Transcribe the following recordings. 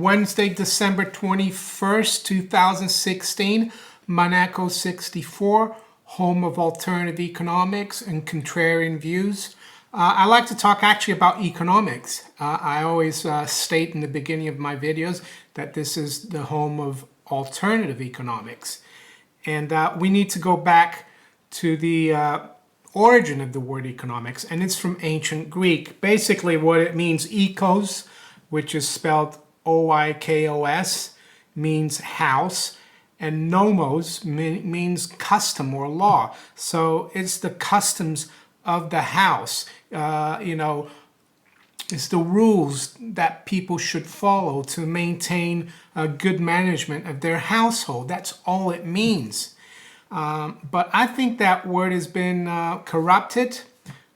Wednesday, December 21st, 2016, Monaco 64, home of alternative economics and contrarian views. I like to talk actually about economics. I always state in the beginning of my videos that this is the home of alternative economics. And we need to go back to the origin of the word economics, and it's from ancient Greek. Basically what it means, ecos, which is spelled O-I-K-O-S, means house, and nomos means custom or law. So it's the customs of the house. It's the rules that people should follow to maintain a good management of their household. That's all it means. But I think that word has been corrupted,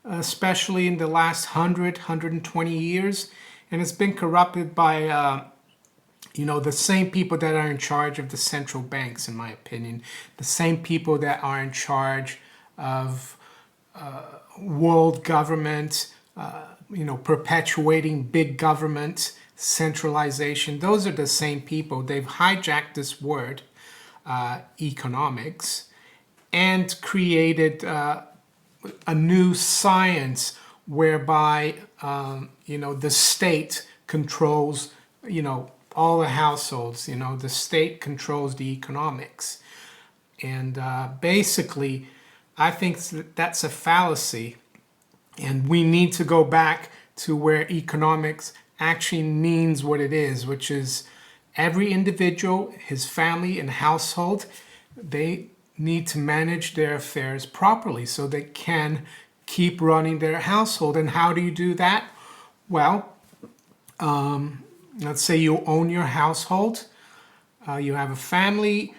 especially in the last 120 years. And it's been corrupted by, the same people that are in charge of the central banks, in my opinion. The same people that are in charge of world government, perpetuating big government, centralization. Those are the same people. They've hijacked this word, economics, and created a new science whereby, the state controls, all the households, the state controls the economics. And basically, I think that's a fallacy. And we need to go back to where economics actually means what it is, which is every individual, his family and household, they need to manage their affairs properly so they can keep running their household. And how do you do that? Well, let's say you own your household, you have a family,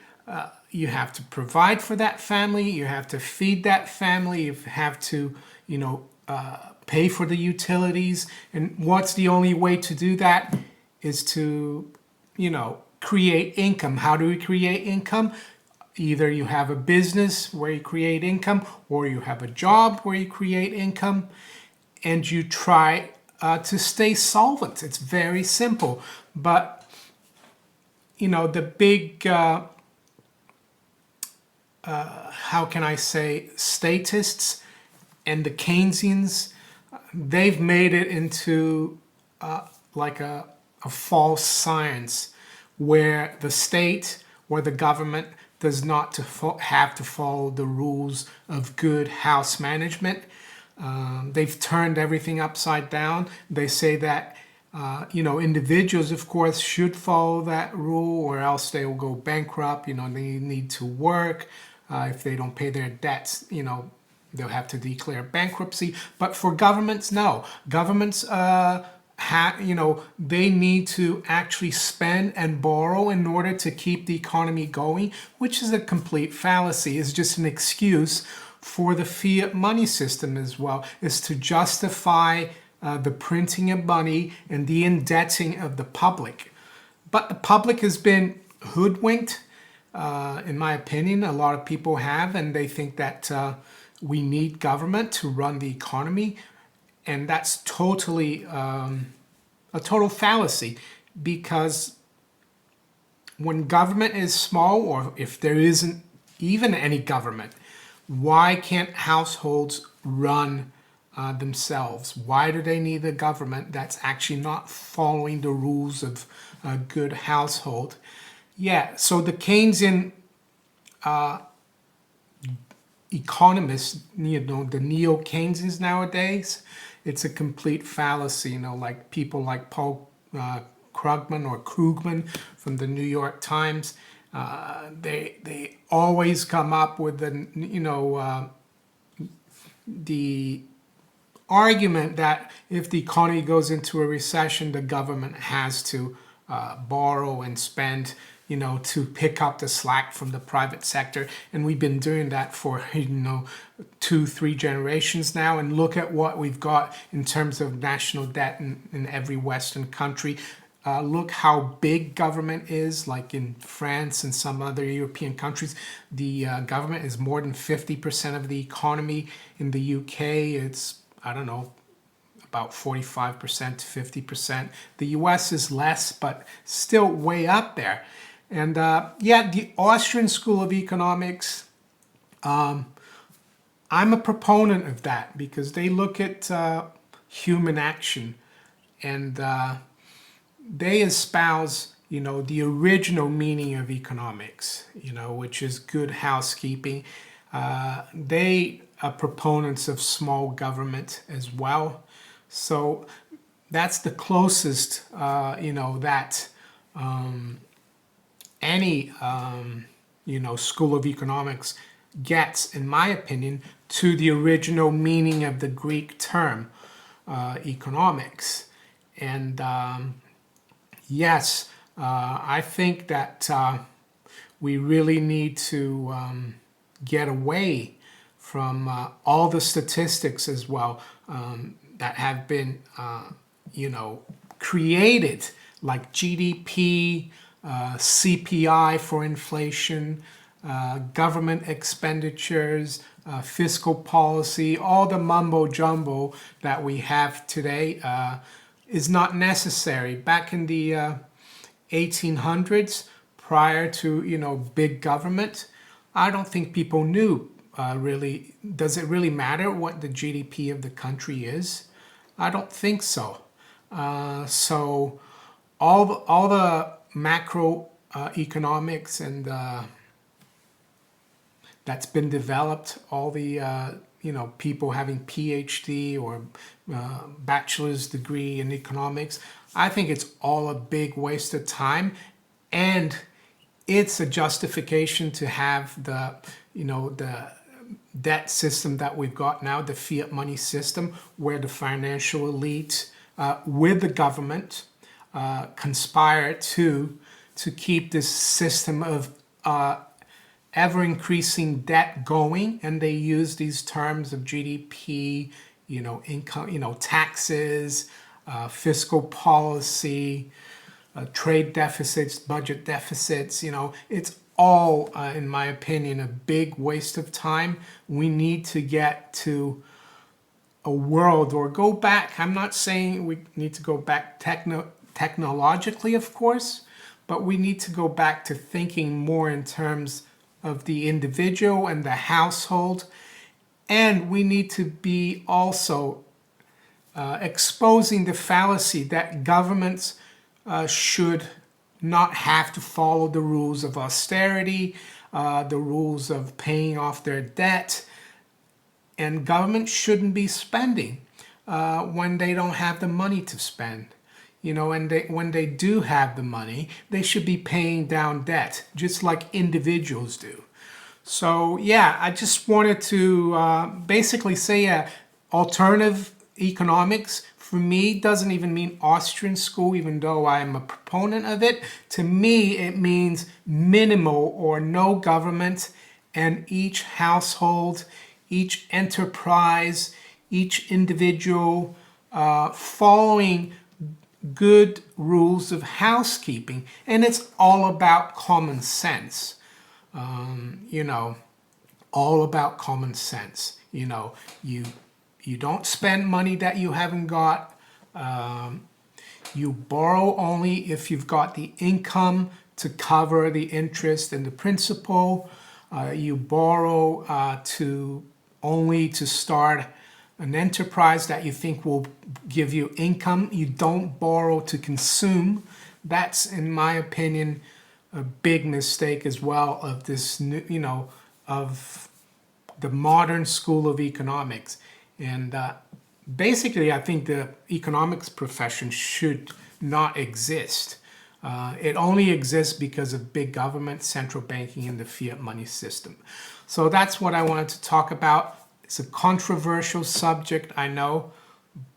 you have to provide for that family, you have to feed that family, you have to, pay for the utilities. And what's the only way to do that is to, create income. How do we create income? Either you have a business where you create income, or you have a job where you create income, and you try to stay solvent. It's very simple. But, the big, how can I say, statists and the Keynesians, they've made it into like a false science where the state or the government does not have to follow the rules of good house management. They've turned everything upside down. They say that, individuals, of course, should follow that rule or else they will go bankrupt. They need to work. If they don't pay their debts, they'll have to declare bankruptcy. But for governments, no. Governments, they need to actually spend and borrow in order to keep the economy going, which is a complete fallacy. It's just an excuse for the fiat money system as well. It's to justify the printing of money and the indebting of the public. But the public has been hoodwinked, in my opinion. A lot of people have, and they think that we need government to run the economy. And that's totally a total fallacy, because when government is small, or if there isn't even any government, why can't households run themselves? Why do they need a government that's actually not following the rules of a good household? Yeah, so the Keynesian economists, the neo-Keynesians nowadays, it's a complete fallacy. Like people like Paul Krugman from the New York Times, they always come up with the argument that if the economy goes into a recession, the government has to borrow and spend, to pick up the slack from the private sector. And we've been doing that for, 2-3 generations now. And look at what we've got in terms of national debt in every Western country. Look how big government is, like in France and some other European countries. The government is more than 50% of the economy. In the UK, it's, I don't know, about 45% to 50%. The US is less, but still way up there. And yeah, the Austrian School of Economics, I'm a proponent of that because they look at human action, and they espouse, the original meaning of economics, which is good housekeeping. They are proponents of small government as well. So that's the closest, that any, school of economics gets, in my opinion, to the original meaning of the Greek term, economics. And yes, I think that we really need to get away from all the statistics as well that have been, created, like GDP, CPI for inflation, government expenditures, fiscal policy, all the mumbo jumbo that we have today is not necessary. Back in the 1800s, prior to big government, I don't think people knew really. Does it really matter what the GDP of the country is? I don't think so. So all the macro economics and that's been developed, all the people having PhD or bachelor's degree in economics, I think it's all a big waste of time, and it's a justification to have the the debt system that we've got now, the fiat money system, where the financial elite with the government conspire to keep this system of ever-increasing debt going, and they use these terms of GDP, income, taxes, fiscal policy, trade deficits, budget deficits. It's all, in my opinion, a big waste of time. We need to get to a world, or go back. I'm not saying we need to go back technologically, of course, but we need to go back to thinking more in terms of the individual and the household. And we need to be also exposing the fallacy that governments should not have to follow the rules of austerity, the rules of paying off their debt, and government shouldn't be spending when they don't have the money to spend. And when they do have the money, they should be paying down debt, just like individuals do. So yeah, I just wanted to basically say alternative economics for me doesn't even mean Austrian school, even though I am a proponent of it. To me, it means minimal or no government, and each household, each enterprise, each individual following good rules of housekeeping. And it's all about common sense. All about common sense. You don't spend money that you haven't got. You borrow only if you've got the income to cover the interest and the principal. You borrow only to start an enterprise that you think will give you income. You don't borrow to consume. That's, in my opinion, a big mistake as well of this new, of the modern school of economics. And basically, I think the economics profession should not exist. It only exists because of big government, central banking, and the fiat money system. So that's what I wanted to talk about. It's a controversial subject, I know,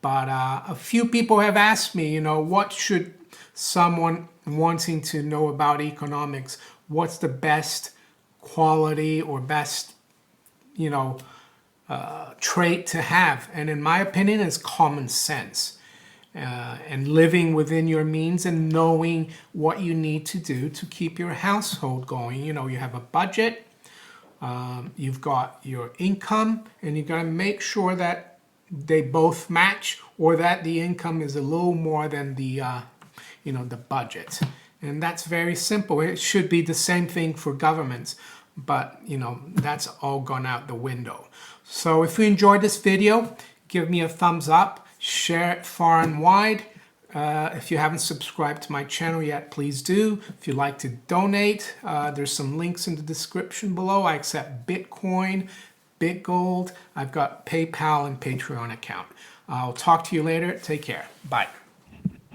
but a few people have asked me, what should someone wanting to know about economics, what's the best quality or best, trait to have? And in my opinion, it's common sense. And living within your means and knowing what you need to do to keep your household going. You have a budget, you've got your income, and you got to make sure that they both match, or that the income is a little more than the the budget. And that's very simple. It should be the same thing for governments, but that's all gone out the window. So if you enjoyed this video, give me a thumbs up, share it far and wide. If you haven't subscribed to my channel yet, please do. If you'd like to donate, there's some links in the description below. I accept Bitcoin, BitGold. I've got PayPal and Patreon account. I'll talk to you later. Take care. Bye.